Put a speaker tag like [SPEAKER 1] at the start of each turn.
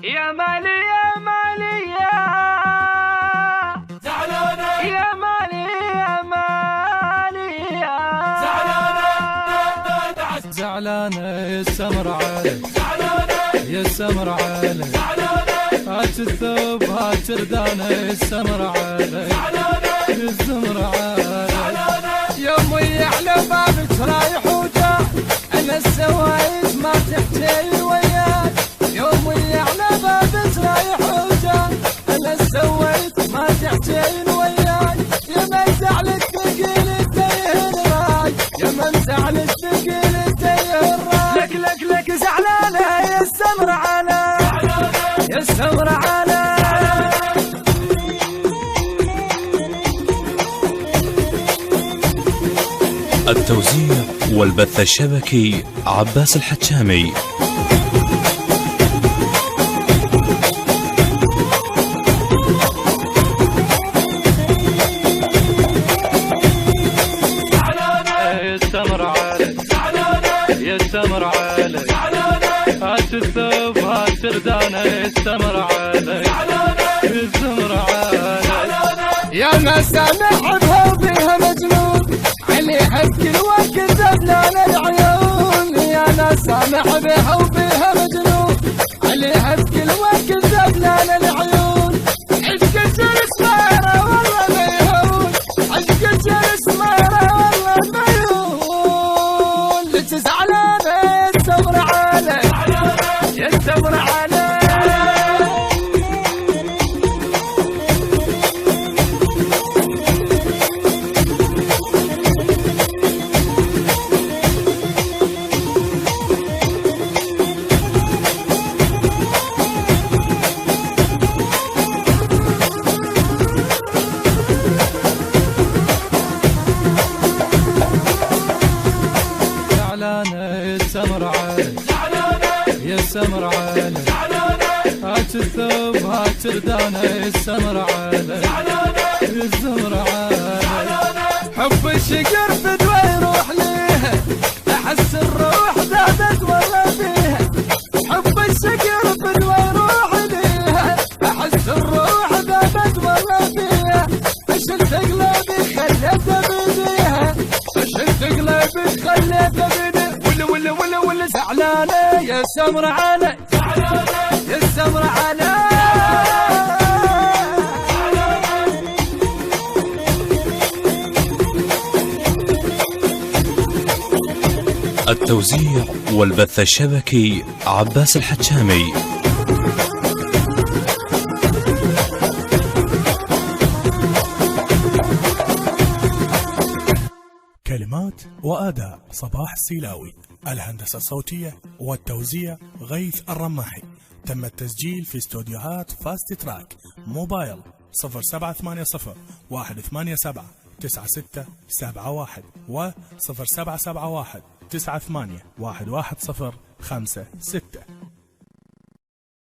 [SPEAKER 1] يا مالي يا مالي يا
[SPEAKER 2] زعلانة
[SPEAKER 1] يا مالي يا مالي يا
[SPEAKER 2] زعلانة
[SPEAKER 3] زعلانة يا السمر علي
[SPEAKER 2] زعلانة
[SPEAKER 3] يا السمر علي
[SPEAKER 2] زعلانة
[SPEAKER 3] هات الثوب هات ردانة يا السمر علي يا السمر علي
[SPEAKER 1] يا امي على بابك رايح وجا انا السوايس ما تحتاج وياك يا امي على بابك رايح وجا انا السوايس ما تحتاج وياك يا من زعلت ثقيل الدين راي يا من زعلت ثقيل الدين راي لك زعلانه يا السمر على يا السمر على
[SPEAKER 4] التوزيع والبث الشبكي عباس الحجامي.
[SPEAKER 3] يا السمر علي يا السمر علي هات الثوب هات ردانة يا السمر علي يا السمر علي
[SPEAKER 1] يا ما سامح بها وبها مجنون عليها بكل وقت زبلان العيون يا ما سامح بها وبها مجنون عليها بكل وقت زبلان العيون عشق الجرس مارة والله ما يهون عشق الجرس مارة والله ما يهون لك زعلانة يا السمر علي يا السمر علي
[SPEAKER 3] زعلانة يا السمر علي يا السمر علي هات الثوب هات ردانة يا السمر علي يا السمر علي
[SPEAKER 1] حب الشقر فدوى يروح ليها احس الروح ذابت والله فيها حب الشقر فدوى يروح ليها احس الروح ذابت والله فيها فشلت قلبي خليته بيديها فشلت قلبي خليته بيديها ولا زعلانه يا السمر علي يا السمر علي
[SPEAKER 4] التوزيع والبث الشبكي عباس الحجامي.
[SPEAKER 5] كلمات وأداء صباح السيلاوي، الهندسة الصوتية والتوزيع غيث الرماحي. تم التسجيل في استوديوهات فاست تراك. موبايل 0780 187 9671 و 0771 98 11056.